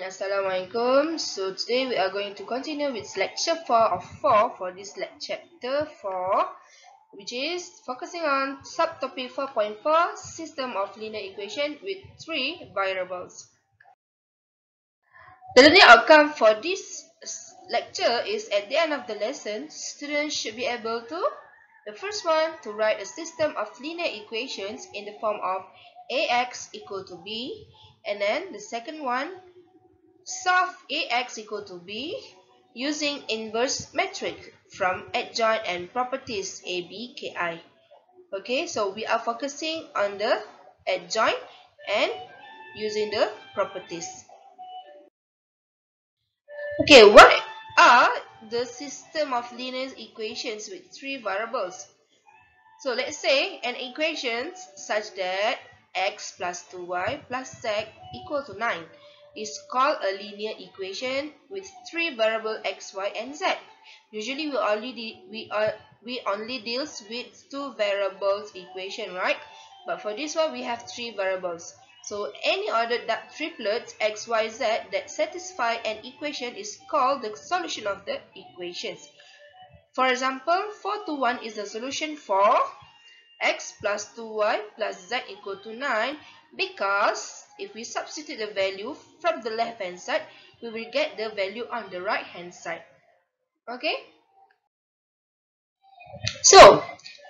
and Assalamualaikum. So today we are going to continue with lecture 4 of 4 for this chapter 4, which is focusing on subtopic 4.4 system of linear equation with 3 variables. The learning outcome for this lecture is at the end of the lesson, students should be able to, the first one, to write a system of linear equations in the form of ax equal to b, and then the second one, solve ax equal to b using inverse matrix from adjoint and properties a, b, k, i. Okay, so we are focusing on the adjoint and using the properties. Okay, what are the system of linear equations with 3 variables? So let's say an equation such that x plus 2y plus z equal to 9 is called a linear equation with 3 variables x, y, and z. Usually we only deals with 2 variables equation, right? But for this one we have 3 variables. So any ordered triplet x, y, z that satisfy an equation is called the solution of the equations. For example, 4 to 1 is the solution for x plus 2y plus z equal to 9, because if we substitute the value from the left hand side, we will get the value on the right hand side. Okay? So,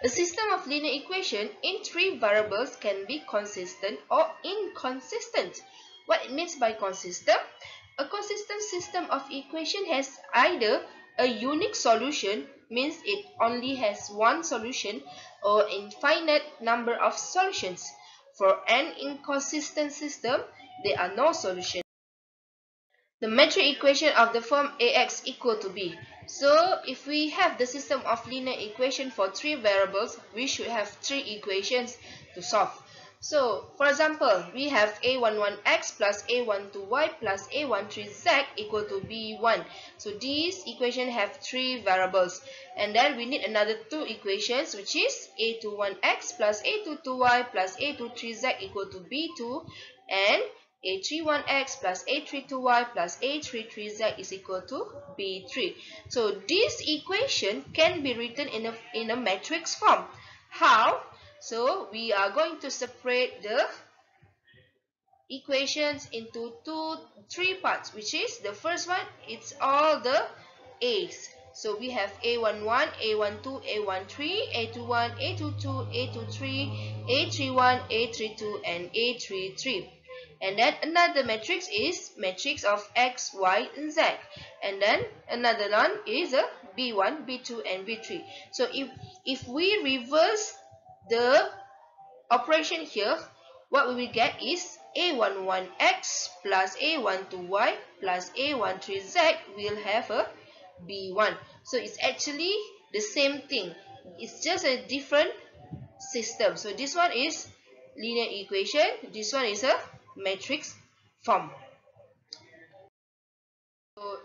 a system of linear equation in 3 variables can be consistent or inconsistent. What it means by consistent? A consistent system of equation has either a unique solution, means it only has one solution, or infinite number of solutions. For an inconsistent system, there are no solutions. The metric equation of the form ax equal to b. So if we have the system of linear equation for 3 variables, we should have 3 equations to solve. So for example, we have a11x plus a12y plus a13z equal to b1. So these equations have 3 variables. And then we need another 2 equations, which is a21x plus a22y plus a23z equal to b2, and a31x plus a32y plus a33z is equal to b3. So this equation can be written in a matrix form. How? So we are going to separate the equations into three parts, which is the first one, it's all the a's. So we have a11, a12, a13, a21, a22, a23, a31, a32, and a33. And then another matrix is matrix of x, y, and z. And then another one is a b1, b2, and b3. So if we reverse the operation here, what we will get is a11x plus a12y plus a13z will have a b1. So it's actually the same thing. It's just a different system. So this one is linear equation. This one is a matrix form. So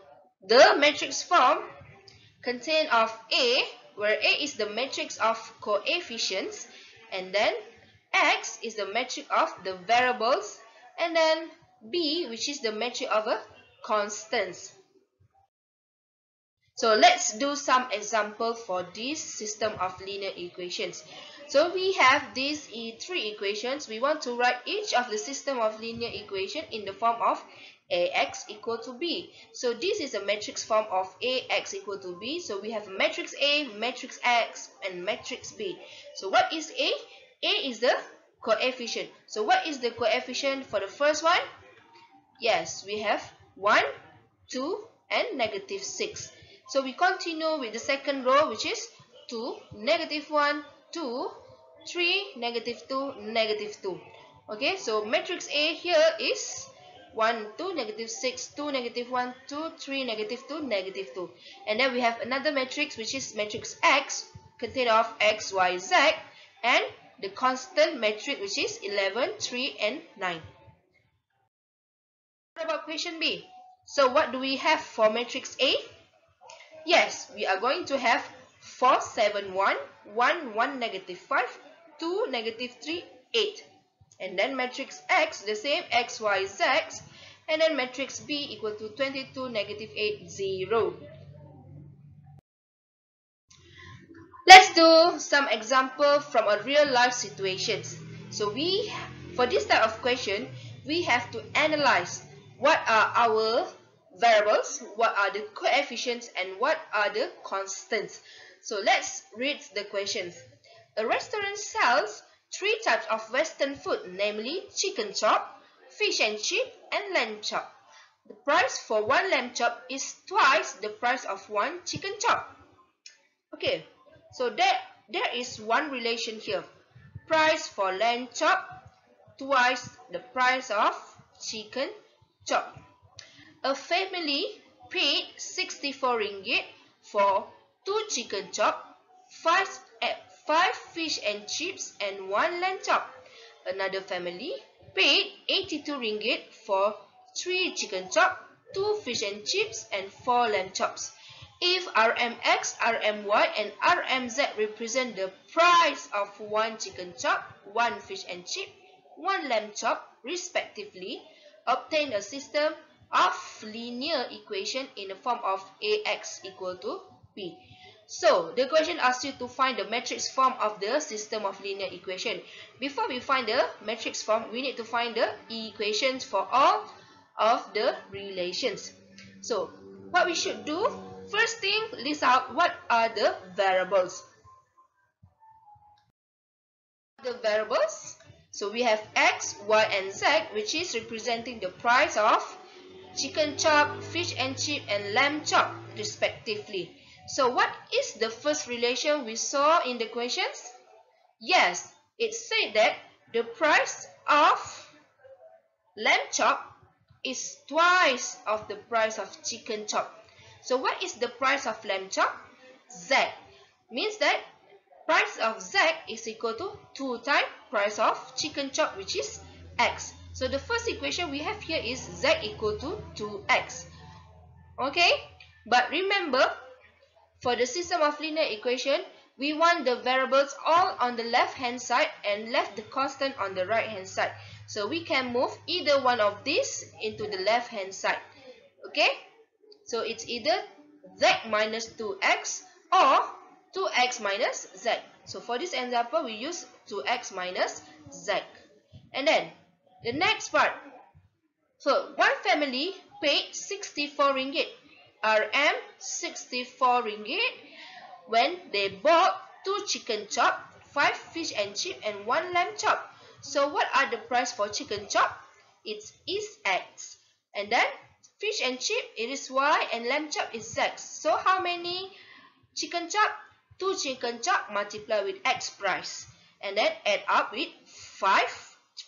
the matrix form contains of A, where A is the matrix of coefficients, and then X is the matrix of the variables, and then B, which is the matrix of a constants. So let's do some example for this system of linear equations. So we have these 3 equations. We want to write each of the system of linear equation in the form of ax equal to b. So this is a matrix form of ax equal to b. So we have matrix A, matrix X, and matrix B. So what is A? A is the coefficient. So what is the coefficient for the first one? Yes, we have 1, 2, and negative 6. So we continue with the second row, which is 2, negative 1, 2, 3, negative 2, negative 2. Okay, so matrix A here is 1, 2, negative 6, 2, negative 1, 2, 3, negative 2, negative 2. And then we have another matrix, which is matrix X, contained of x, y, z, and the constant matrix, which is 11, 3, and 9. What about question B? So what do we have for matrix A? Yes, we are going to have 4, 7, 1, 1, 1, negative 5, 2, negative 3, 8. And then matrix X, the same, x, y, z, And then matrix B equal to 22, negative 8, 0. Let's do some example from a real life situations. So for this type of question, we have to analyze what are our variables, what are the coefficients, and what are the constants. So let's read the questions. A restaurant sells 3 types of Western food, namely chicken chop, fish and chip, and lamb chop. The price for one lamb chop is twice the price of one chicken chop. Okay, so there is one relation here. Price for lamb chop twice the price of chicken chop. A family paid 64 ringgit for 2 chicken chop, 5 fish and chips, and 1 lamb chop. Another family paid 82 ringgit for 3 chicken chop, 2 fish and chips, and 4 lamb chops. If RMX, RMY, and RMZ represent the price of 1 chicken chop, 1 fish and chip, 1 lamb chop, respectively, obtain a system of linear equation in the form of AX equal to B. So, the question asks you to find the matrix form of the system of linear equation. Before we find the matrix form, we need to find the equations for all of the relations. So, what we should do, first thing, list out what are the variables. The variables, so we have X, Y, and Z, which is representing the price of chicken chop, fish and chip, and lamb chop, respectively. So what is the first relation we saw in the questions? Yes, it said that the price of lamb chop is twice of the price of chicken chop. So what is the price of lamb chop? Z. Means that price of Z is equal to 2 times price of chicken chop, which is X. So the first equation we have here is Z equal to 2X. Okay, but remember, for the system of linear equation, we want the variables all on the left hand side and left the constant on the right hand side. So we can move either one of these into the left hand side. Okay, so it's either Z minus 2X or 2X minus Z. So for this example, we use 2X minus Z. And then the next part. So one family paid 64 ringgit. RM 64 ringgit when they bought 2 chicken chop, 5 fish and chip, and 1 lamb chop. So what are the price for chicken chop? It is X. And then fish and chip, it is Y, and lamb chop is X. So how many chicken chop? 2 chicken chop multiplied with X price. And then add up with 5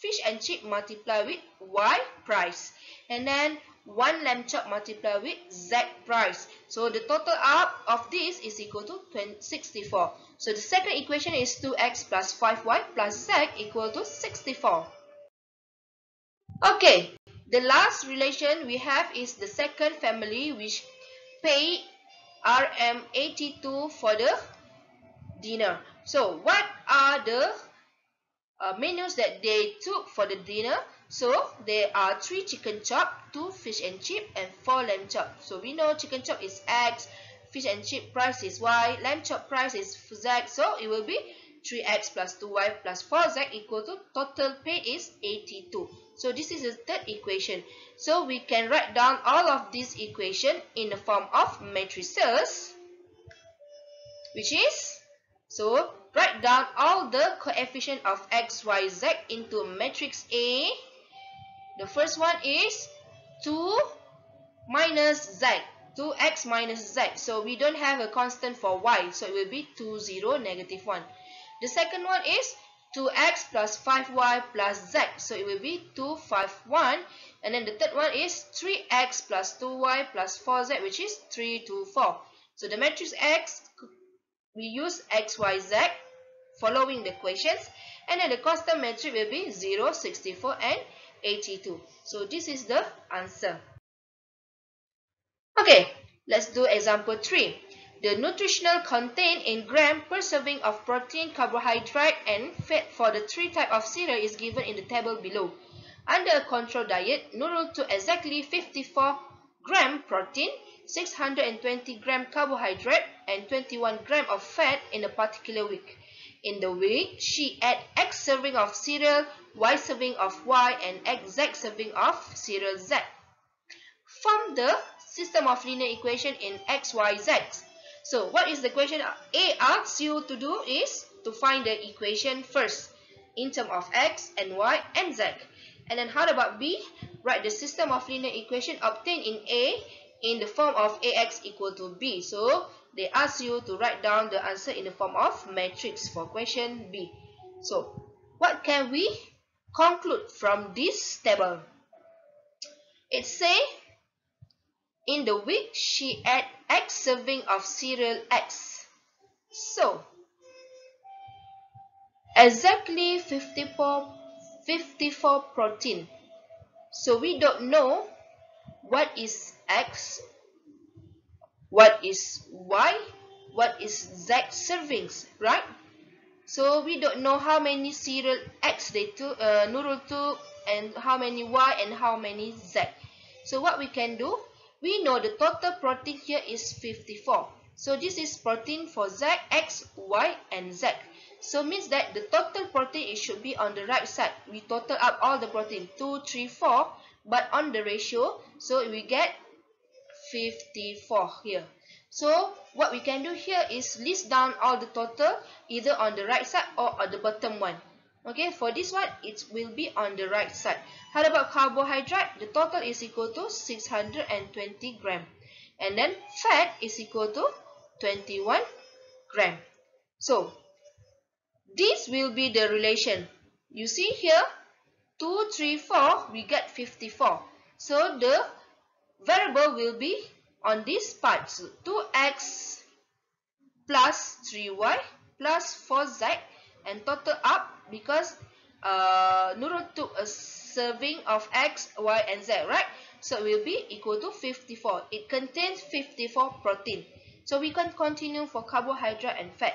fish and chip multiplied with Y price. And then 1 lamb chop multiplied with Z price. So the total up of this is equal to 64. So the second equation is 2X plus 5Y plus Z equal to 64. Okay, the last relation we have is the second family, which pay RM 82 for the dinner. So what are the menus that they took for the dinner? So there are 3 chicken chop, 2 fish and chip, and 4 lamb chop. So we know chicken chop is X, fish and chip price is Y, lamb chop price is Z. So it will be 3X plus 2Y plus 4Z equal to total paid is 82. So this is the third equation. So we can write down all of these equations in the form of matrices, which is, so write down all the coefficient of X, Y, Z into matrix A. The first one is 2 minus Z, 2X minus Z. So we don't have a constant for Y, so it will be 2, 0, negative 1. The second one is 2X plus 5Y plus Z. So it will be 2, 5, 1. And then the third one is 3X plus 2Y plus 4Z, which is 3, 2, 4. So the matrix X, we use X, Y, Z following the equations. And then the constant matrix will be 0, 64, and 82. So this is the answer. Okay, let's do example 3. The nutritional content in gram per serving of protein, carbohydrate, and fat for the 3 types of cereal is given in the table below. Under a controlled diet, Nurul took exactly 54 gram protein, 620 gram carbohydrate, and 21 gram of fat in a particular week. In the week, she ate X serving of cereal, Y serving of Y, and Z serving of cereal Z. Form the system of linear equation in X, Y, Z. So what is the question A asks you to do is to find the equation first in terms of X and Y and Z. And then how about B? Write the system of linear equation obtained in A in the form of AX equal to B. So they ask you to write down the answer in the form of matrix for question B. So what can we conclude from this table? It says in the week she ate X serving of cereal X. So exactly 54 protein. So we don't know what is X, what is Y, what is Z servings, right? So we don't know how many cereal X they took, Nurul took, and how many Y and how many Z. So what we can do, we know the total protein here is 54. So this is protein for Z, X, Y, and Z. So means that the total protein, it should be on the right side. We total up all the protein, 2, 3, 4, but on the ratio, so we get 54 here. So what we can do here is list down all the total either on the right side or on the bottom one. Okay, for this one, it will be on the right side. How about carbohydrate? The total is equal to 620 gram. And then fat is equal to 21 gram. So this will be the relation. You see here, 2, 3, 4, we get 54. So the variable will be on this part. So 2x plus 3y plus 4z and total up because Nurul took a serving of x, y, and z, right? So it will be equal to 54. It contains 54 protein. So we can continue for carbohydrate and fat.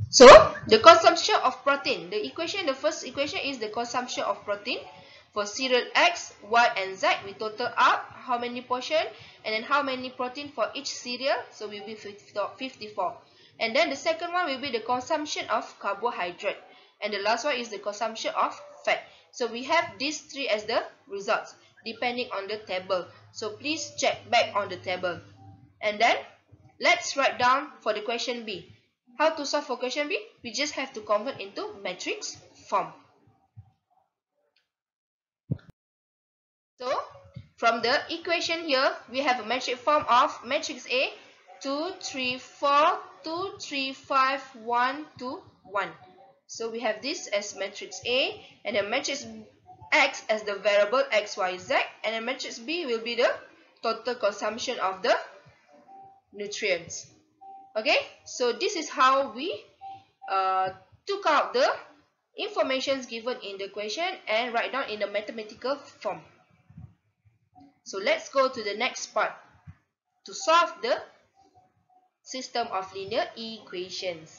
So the consumption of protein. The first equation is the consumption of protein. For cereal X, Y, and Z, we total up how many portion and then how many protein for each cereal. So will be 54. And then the second one will be the consumption of carbohydrate. And the last one is the consumption of fat. So we have these three as the results depending on the table. So please check back on the table. And then let's write down for the question B. How to solve for question B? We just have to convert into matrix form. So, from the equation here, we have a matrix form of matrix A, 2, 3, 4, 2, 3, 5, 1, 2, 1. So, we have this as matrix A, and then matrix X as the variable X, Y, Z, and then matrix B will be the total consumption of the nutrients. Okay, so this is how we took out the informations given in the question and write down in the mathematical form. So let's go to the next part to solve the system of linear equations.